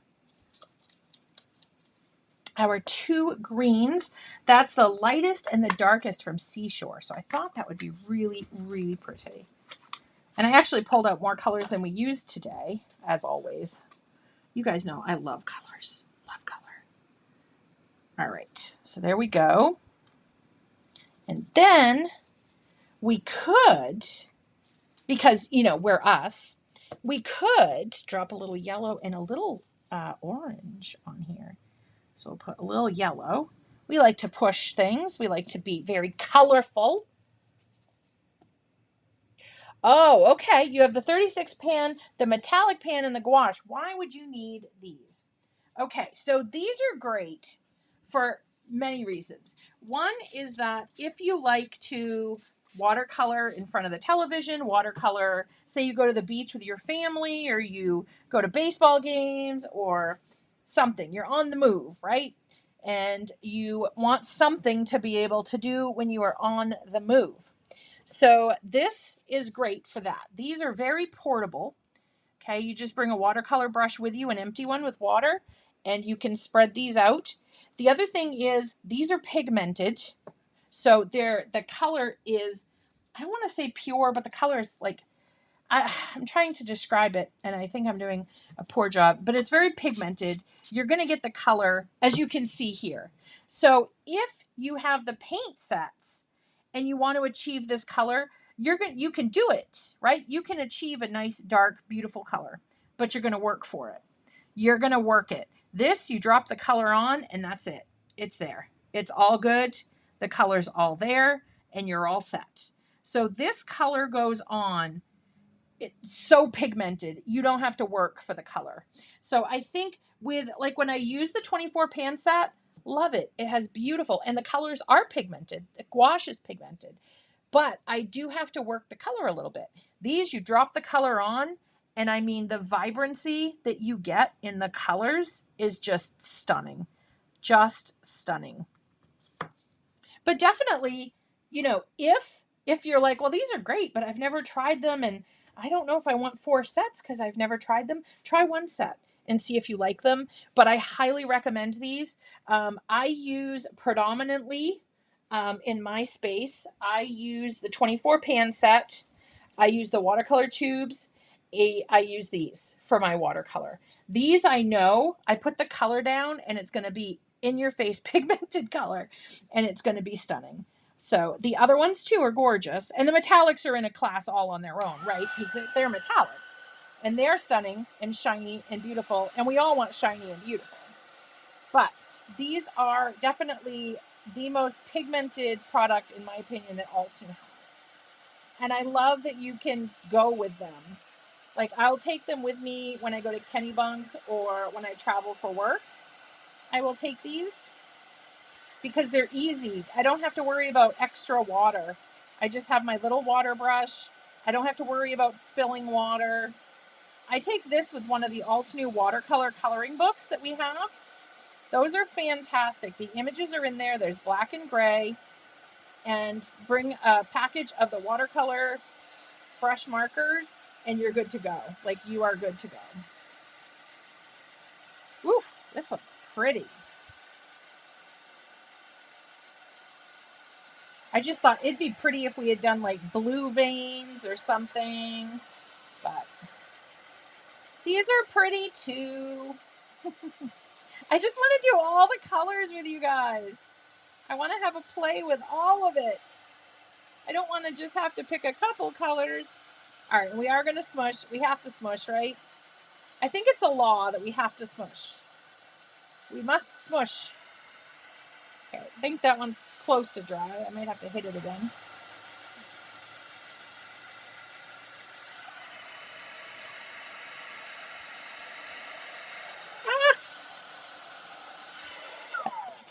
greens. That's the lightest and the darkest from Seashore. So I thought that would be really, really pretty. And I actually pulled out more colors than we used today, as always. You guys know I love colors. Love color. All right. So there we go. And then we could, because, you know, we're us, we could drop a little yellow and a little orange on here. So we'll put a little yellow. We like to push things. We like to be very colorful. Oh, okay. You have the 36 pan, the metallic pan, and the gouache. Why would you need these? Okay, so these are great for many reasons. One is that if you like to watercolor in front of the television, watercolor, say you go to the beach with your family or you go to baseball games or something, you're on the move, right? And you want something to be able to do when you are on the move. So this is great for that. These are very portable. Okay, you just bring a watercolor brush with you, an empty one with water, and you can spread these out. The other thing is these are pigmented. So the color is, I don't want to say pure, but the color is like, I'm trying to describe it, and I think I'm doing a poor job, but it's very pigmented. You're going to get the color, as you can see here. So if you have the paint sets and you want to achieve this color, you can do it, right? You can achieve a nice, dark, beautiful color, but you're going to work for it. You're going to work it. This, you drop the color on, and that's it. It's there. It's all good. The color's all there, and you're all set. So this color goes on. It's so pigmented. You don't have to work for the color. So I think with, like, when I use the 24 pan set, love it. It has beautiful, and the colors are pigmented. The gouache is pigmented, but I do have to work the color a little bit. These, you drop the color on, and I mean, the vibrancy that you get in the colors is just stunning. Just stunning. But definitely, you know, if you're like, well, these are great, but I've never tried them, and I don't know if I want 4 sets because I've never tried them, try 1 set and see if you like them. But I highly recommend these. I use predominantly in my space, I use the 24 pan set. I use the watercolor tubes. I use these for my watercolor. These, I know I put the color down and it's going to be in your face pigmented color, and it's going to be stunning. So the other ones too are gorgeous, and the metallics are in a class all on their own, right? Because they're metallics, and they're stunning and shiny and beautiful, and we all want shiny and beautiful. But these are definitely the most pigmented product, in my opinion, that Altenew has. And I love that you can go with them. Like, I'll take them with me when I go to Kennebunk or when I travel for work. I will take these because they're easy. I don't have to worry about extra water. I just have my little water brush. I don't have to worry about spilling water. I take this with one of the Altenew watercolor coloring books that we have. Those are fantastic. The images are in there. There's black and gray. And bring a package of the watercolor brush markers, and you're good to go. Like, you are good to go. Oof, this one's pretty. I just thought it'd be pretty if we had done like blue veins or something, but these are pretty too. I just want to do all the colors with you guys. I want to have a play with all of it. I don't want to just have to pick a couple colors. All right, we are going to smush. We have to smush, right? I think it's a law that we have to smush. We must smush. Okay, I think that one's close to dry. I might have to hit it again.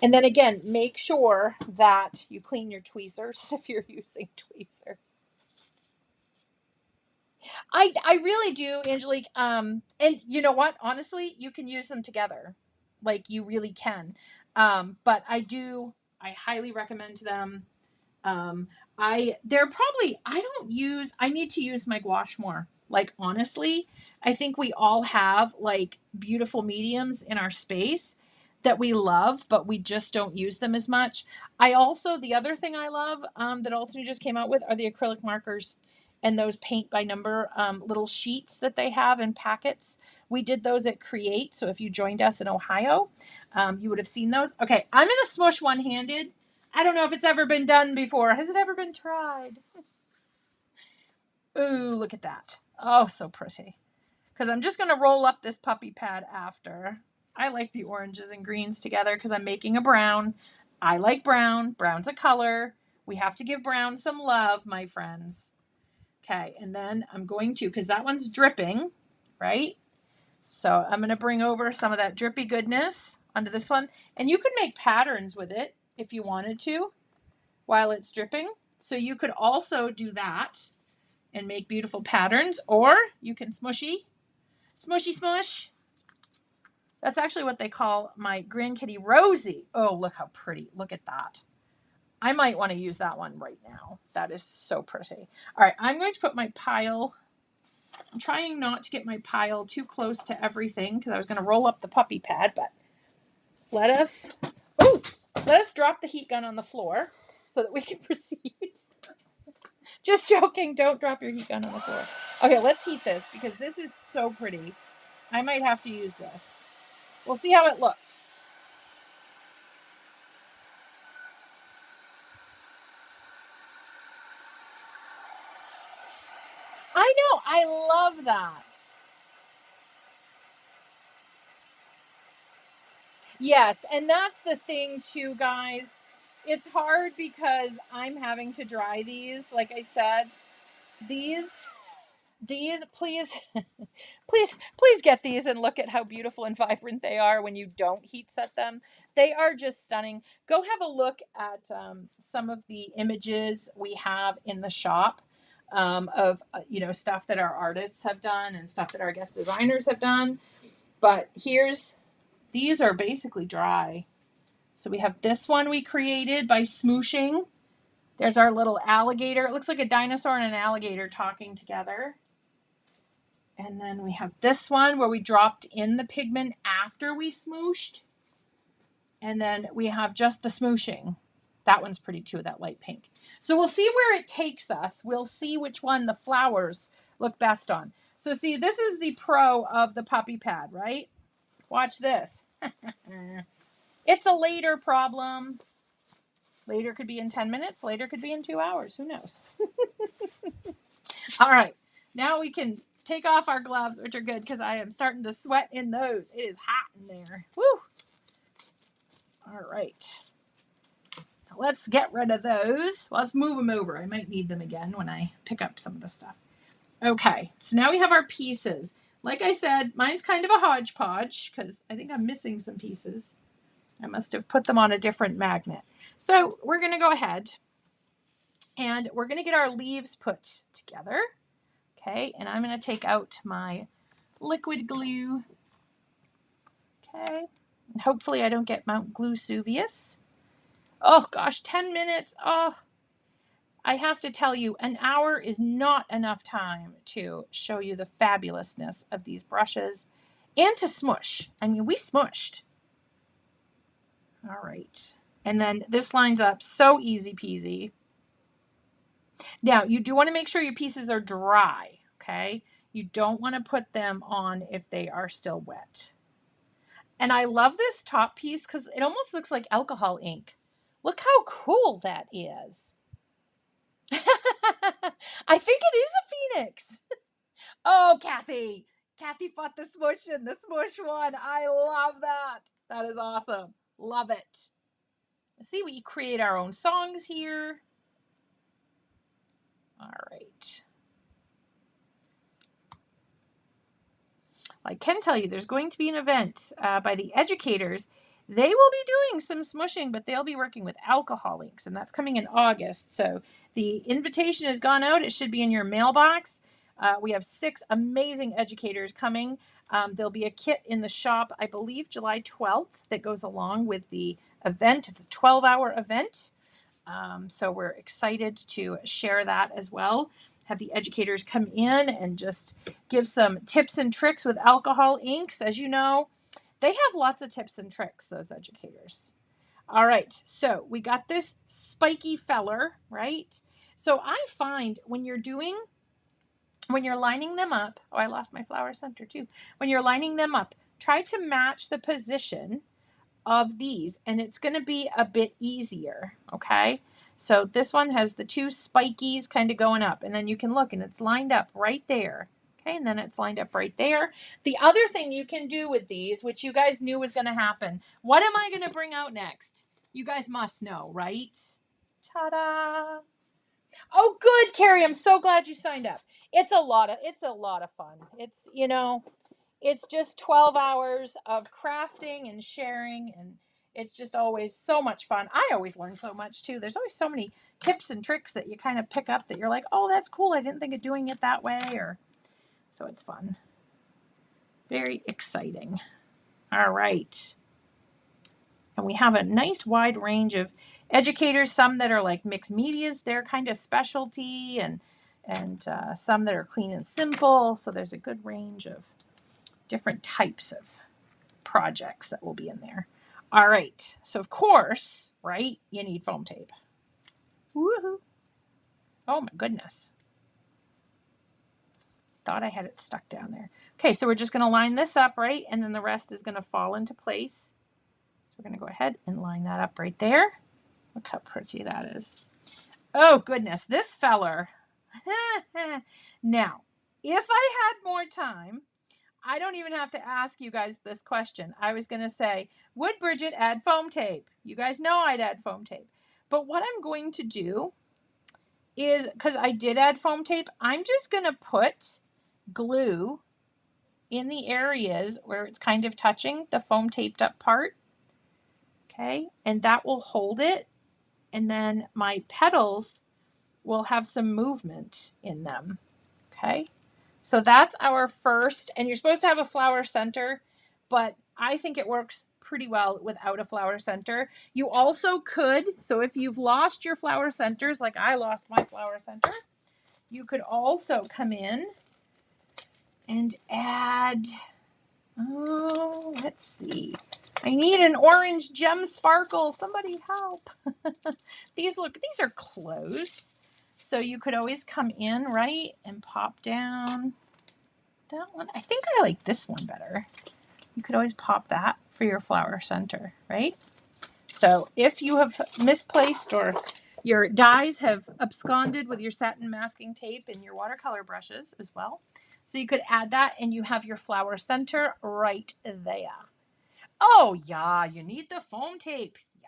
And then again, make sure that you clean your tweezers if you're using tweezers. I really do, Angelique. And you know what? Honestly, you can use them together. Like you really can. But I highly recommend them. I need to use my gouache more. Like honestly, I think we all have like beautiful mediums in our space that we love, but we just don't use them as much. The other thing I love that Altenew just came out with are the acrylic markers and those paint by number little sheets that they have in packets. We did those at Create. So if you joined us in Ohio, you would have seen those. Okay, I'm going to smush one-handed. I don't know if it's ever been done before. Has it ever been tried? Ooh, look at that. Oh, so pretty. Because I'm just going to roll up this puppy pad after. I like the oranges and greens together because I'm making a brown. I like brown. Brown's a color. We have to give brown some love, my friends. Okay, and then I'm going to, because that one's dripping, right? So I'm going to bring over some of that drippy goodness onto this one. And you could make patterns with it if you wanted to while it's dripping. So you could also do that and make beautiful patterns, or you can smushy smush. That's actually what they call my grandkitty Rosie. Oh, look how pretty. Look at that. I might want to use that one right now. That is so pretty. All right, I'm going to put my pile. I'm trying not to get my pile too close to everything because I was going to roll up the puppy pad, but let us drop the heat gun on the floor so that we can proceed. Just joking. Don't drop your heat gun on the floor. Okay, let's heat this because this is so pretty. I might have to use this. We'll see how it looks. I know. I love that. Yes, and that's the thing too, guys. It's hard because I'm having to dry these. Like I said, these please please get these and look at how beautiful and vibrant they are when you don't heat set them. They are just stunning. Go have a look at some of the images we have in the shop of stuff that our artists have done and stuff that our guest designers have done. But these are basically dry. So we have this one we created by smooshing. There's our little alligator. It looks like a dinosaur and an alligator talking together. And then we have this one where we dropped in the pigment after we smooshed. And then we have just the smooshing. That one's pretty too, that light pink. So we'll see where it takes us. We'll see which one the flowers look best on. So see, this is the pro of the puppy pad, right? Watch this. It's a later problem. Later could be in 10 minutes. Later could be in 2 hours. Who knows? All right. Now we can take off our gloves, which are good because I am starting to sweat in those. It is hot in there. Woo! All right. So let's get rid of those. Well, let's move them over. I might need them again when I pick up some of the stuff. Okay. So now we have our pieces. Like I said, mine's kind of a hodgepodge because I think I'm missing some pieces. I must have put them on a different magnet. So we're going to go ahead and we're going to get our leaves put together. Okay, and I'm going to take out my liquid glue. Okay, and hopefully I don't get Mount Glusuvius. Oh gosh, 10 minutes. Oh, I have to tell you, an hour is not enough time to show you the fabulousness of these brushes and to smush. I mean, we smushed. All right. And then this lines up so easy peasy. Now, you do want to make sure your pieces are dry, okay? You don't want to put them on if they are still wet. And I love this top piece because it almost looks like alcohol ink. Look how cool that is. I think it is a phoenix. Oh, Kathy. Kathy fought the smoosh and the smoosh one. I love that. That is awesome. Love it. See, we create our own songs here. All right. I can tell you there's going to be an event by the educators. They will be doing some smooshing, but they'll be working with alcohol inks, and that's coming in August. So the invitation has gone out. It should be in your mailbox. We have 6 amazing educators coming. There'll be a kit in the shop, I believe, July 12th that goes along with the event. It's a 12-hour event. So we're excited to share that as well. Have the educators come in and just give some tips and tricks with alcohol inks. As you know, they have lots of tips and tricks, those educators. All right, so we got this spiky feller, right? So I find when you're lining them up, oh, I lost my flower center too. When you're lining them up, try to match the position of these, and it's going to be a bit easier, okay? So this one has the 2 spikies kind of going up, and then you can look and it's lined up right there, okay? And then it's lined up right there. The other thing you can do with these, which you guys knew was going to happen, what am I going to bring out next? You guys must know, right? Ta-da! Oh, good, Carrie. I'm so glad you signed up. It's a lot of fun. It's, you know, it's just 12 hours of crafting and sharing, and it's just always so much fun. I always learn so much too. There's always so many tips and tricks that you kind of pick up that you're like, oh, that's cool. I didn't think of doing it that way. So it's fun. Very exciting. All right. And we have a nice wide range of educators, some that are like mixed medias, their kind of specialty, and some that are clean and simple. So there's a good range of different types of projects that will be in there. All right. So of course, right, you need foam tape. Woohoo. Oh my goodness. Thought I had it stuck down there. Okay, so we're just going to line this up, right? And then the rest is going to fall into place. So we're going to go ahead and line that up right there. Look how pretty that is. Oh goodness, this feller. Now, if I had more time, I don't even have to ask you guys this question. I was going to say, would Bridget add foam tape? You guys know I'd add foam tape. But what I'm going to do is, because I did add foam tape, I'm just going to put glue in the areas where it's kind of touching the foam taped up part. Okay, and that will hold it. And then my petals will have some movement in them. Okay. So that's our first, and you're supposed to have a flower center, but I think it works pretty well without a flower center. You also could, so if you've lost your flower centers, like I lost my flower center, you could also come in and add, oh, let's see. I need an orange gem sparkle. Somebody help. These are close. So you could always come in, right, and pop down that one. I think I like this one better. You could always pop that for your flower center, right? So if you have misplaced or your dies have absconded with your satin masking tape and your watercolor brushes as well. So you could add that and you have your flower center right there. Oh yeah, you need the foam tape. Yeah.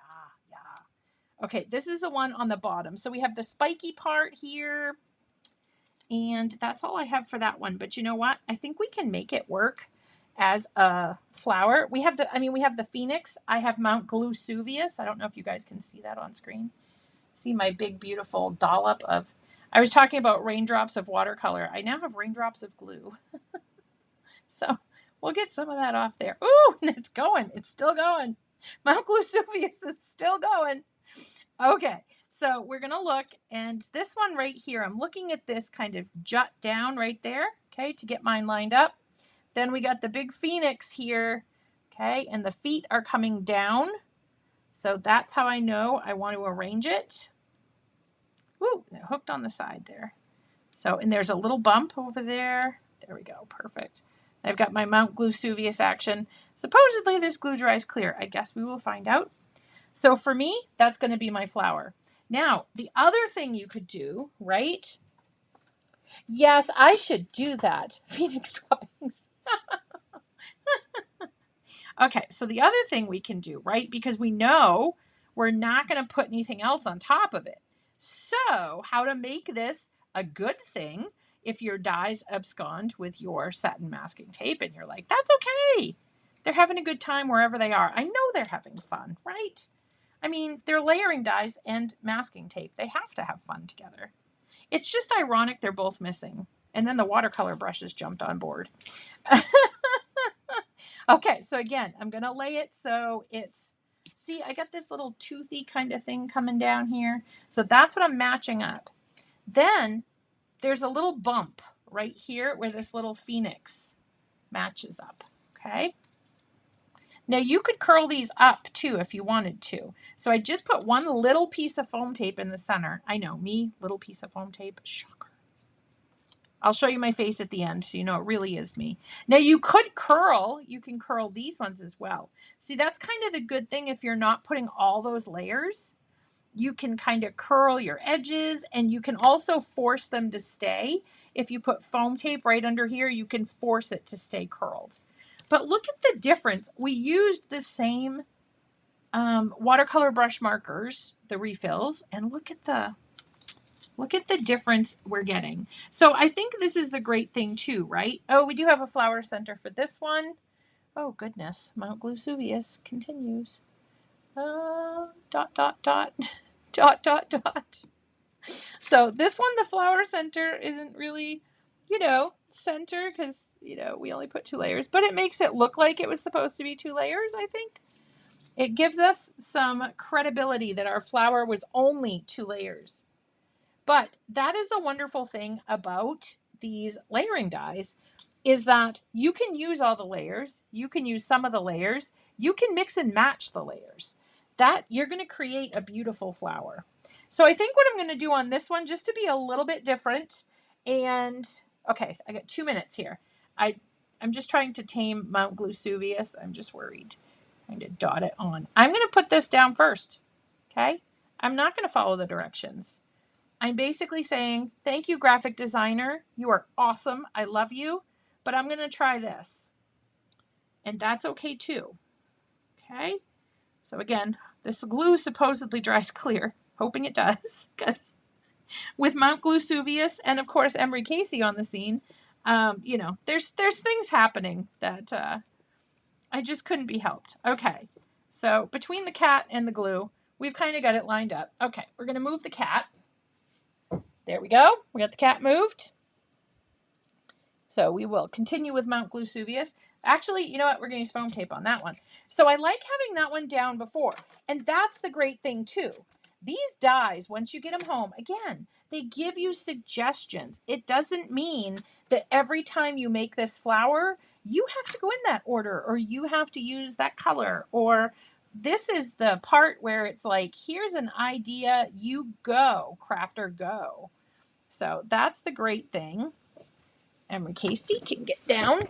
Okay, this is the one on the bottom. So we have the spiky part here. And that's all I have for that one. But you know what? I think we can make it work as a flower. We have the Phoenix. I have Mount Glusuvius. I don't know if you guys can see that on screen. See my big, beautiful dollop of, I was talking about raindrops of watercolor. I now have raindrops of glue. So we'll get some of that off there. Ooh, and it's going. It's still going. Mount Glusuvius is still going. Okay, so we're going to look, and this one right here, I'm looking at this kind of jut down right there, okay, to get mine lined up. Then we got the big Phoenix here, okay, and the feet are coming down. So that's how I know I want to arrange it. Woo, it hooked on the side there. So, and there's a little bump over there. There we go, perfect. I've got my Mount Glusuvius action. Supposedly this glue dries clear. I guess we will find out. So for me, that's going to be my flower. Now, the other thing you could do, right? Yes, I should do that. Phoenix droppings. Okay, so the other thing we can do, right? Because we know we're not going to put anything else on top of it. So how to make this a good thing if your dies abscond with your satin masking tape and you're like, that's okay. They're having a good time wherever they are. I know they're having fun, right? I mean, they're layering dies and masking tape. They have to have fun together. It's just ironic they're both missing. And then the watercolor brushes jumped on board. Okay, so again, I'm going to lay it so it's, see, I got this little toothy kind of thing coming down here. So that's what I'm matching up. Then there's a little bump right here where this little phoenix matches up, okay? Now you could curl these up too if you wanted to. So I just put one little piece of foam tape in the center. I know, me, little piece of foam tape, shocker. I'll show you my face at the end so you know it really is me. Now you could curl, you can curl these ones as well. See, that's kind of the good thing if you're not putting all those layers. You can kind of curl your edges and you can also force them to stay. If you put foam tape right under here, you can force it to stay curled. But look at the difference. We used the same watercolor brush markers, the refills, and look at the difference we're getting. So I think this is the great thing too, right? Oh, we do have a flower center for this one. Oh goodness, Mount Glusuvius continues. Dot, dot, dot, dot, dot, dot. So this one, the flower center isn't really, you know, center because, you know, we only put 2 layers, but it makes it look like it was supposed to be 2 layers, I think. It gives us some credibility that our flower was only 2 layers. But that is the wonderful thing about these layering dies is that you can use all the layers. You can use some of the layers. You can mix and match the layers. That you're going to create a beautiful flower. So I think what I'm going to do on this one, just to be a little bit different, and okay, I got 2 minutes here. I'm just trying to tame Mount Glusuvius. I'm just worried. I'm going to dot it on. I'm going to put this down first. Okay. I'm not going to follow the directions. I'm basically saying, thank you, graphic designer. You are awesome. I love you, but I'm going to try this. And that's okay too. Okay. So again, this glue supposedly dries clear. Hoping it does. Because with Mount Glusuvius and of course Emery Casey on the scene, you know, there's things happening that I just couldn't be helped. Okay. So between the cat and the glue, we've kind of got it lined up. Okay. We're going to move the cat. There we go. We got the cat moved. So we will continue with Mount Glusuvius. Actually, you know what? We're going to use foam tape on that one. So I like having that one down before. And that's the great thing too. These dies, once you get them home, again, they give you suggestions. It doesn't mean that every time you make this flower, you have to go in that order or you have to use that color, or this is the part where it's like, here's an idea, you go, crafter, go. So that's the great thing. Emery Casey can get down.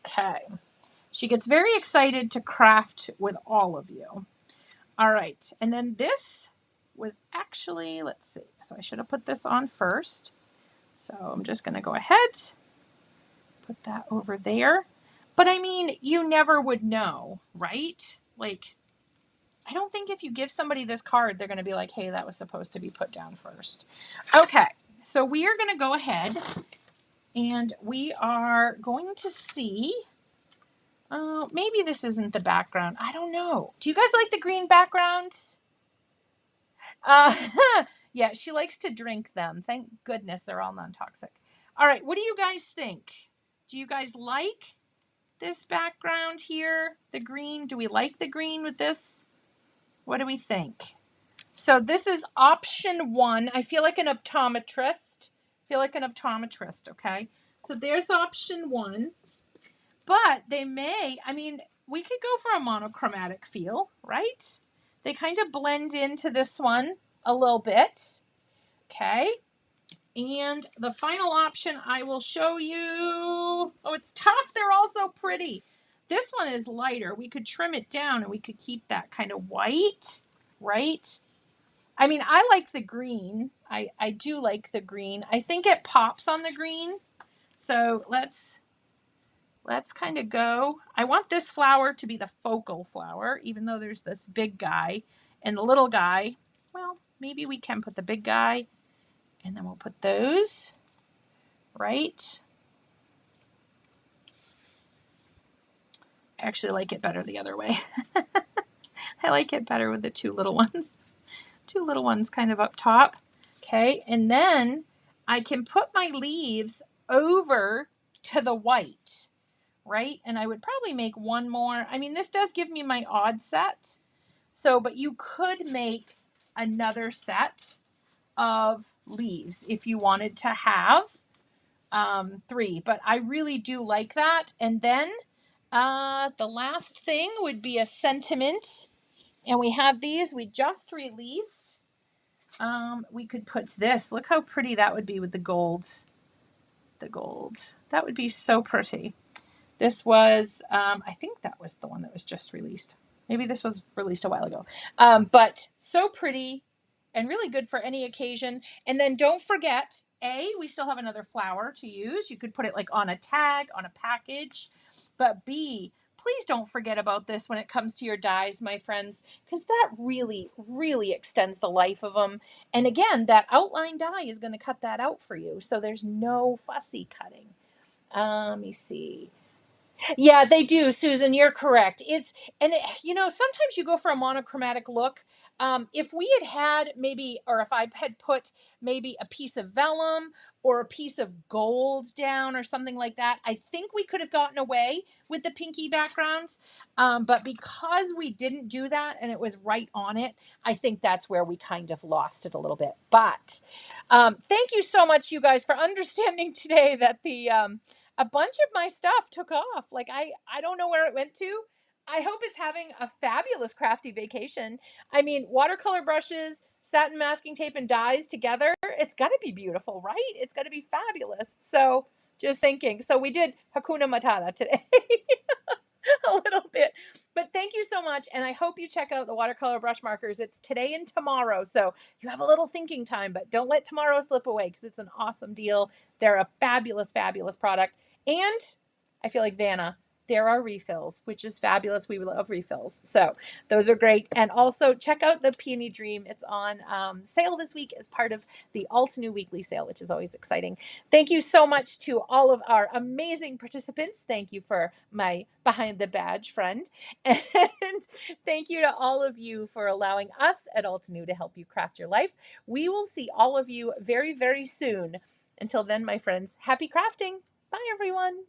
Okay. She gets very excited to craft with all of you. All right. And then this was actually, let's see. So I should have put this on first. So I'm just going to go ahead, put that over there. But I mean, you never would know, right? Like, I don't think if you give somebody this card, they're going to be like, hey, that was supposed to be put down first. Okay. So we are going to go ahead and we are going to see, maybe this isn't the background. I don't know. Do you guys like the green backgrounds? Yeah, she likes to drink them. Thank goodness they're all non-toxic. All right, what do you guys think? Do you guys like this background here? The green? Do we like the green with this? What do we think? So this is option 1. I feel like an optometrist. Okay? So there's option 1. But they may, I mean, we could go for a monochromatic feel, right? They kind of blend into this one a little bit. Okay. And the final option I will show you. Oh, it's tough. They're all so pretty. This one is lighter. We could trim it down and we could keep that kind of white, right? I mean, I like the green. I do like the green. I think it pops on the green. So let's kind of go. I want this flower to be the focal flower, even though there's this big guy and the little guy. Well, maybe we can put the big guy and then we'll put those, right? I actually like it better the other way. I like it better with the two little ones. Two little ones kind of up top. Okay, and then I can put my leaves over to the white, right? And I would probably make one more. I mean, this does give me my odd set. So, but you could make another set of leaves if you wanted to have 3. But I really do like that. And then the last thing would be a sentiment. And we have these we just released. We could put this. Look how pretty that would be with the gold. The gold. That would be so pretty. This was, I think that was the one that was just released. Maybe this was released a while ago. But so pretty and really good for any occasion. And then don't forget, we still have another flower to use. You could put it like on a tag, on a package. But B, please don't forget about this when it comes to your dies, my friends, because that really, really extends the life of them. And again, that outline die is going to cut that out for you. So there's no fussy cutting. Let me see. Yeah, they do, Susan. You're correct. Sometimes you go for a monochromatic look. If we had maybe, or if I had put maybe a piece of vellum or a piece of gold down or something like that, I think we could have gotten away with the pinky backgrounds. But because we didn't do that and it was right on it, I think that's where we kind of lost it a little bit. But thank you so much, you guys, for understanding today that a bunch of my stuff took off. Like I don't know where it went to. I hope it's having a fabulous crafty vacation. I mean, watercolor brushes, satin masking tape, and dies together. It's got to be beautiful, right? It's got to be fabulous. So just thinking. So we did Hakuna Matata today. A little bit. But thank you so much. And I hope you check out the watercolor brush markers. It's today and tomorrow. So you have a little thinking time, but don't let tomorrow slip away because it's an awesome deal. They're a fabulous, fabulous product. And I feel like Vanna, there are refills, which is fabulous. We love refills. So those are great. And also check out the Peony Dream. It's on sale this week as part of the Altenew weekly sale, which is always exciting. Thank you so much to all of our amazing participants. Thank you for my behind the badge friend. And thank you to all of you for allowing us at Altenew to help you craft your life. We will see all of you very, very soon. Until then, my friends, happy crafting. Bye, everyone.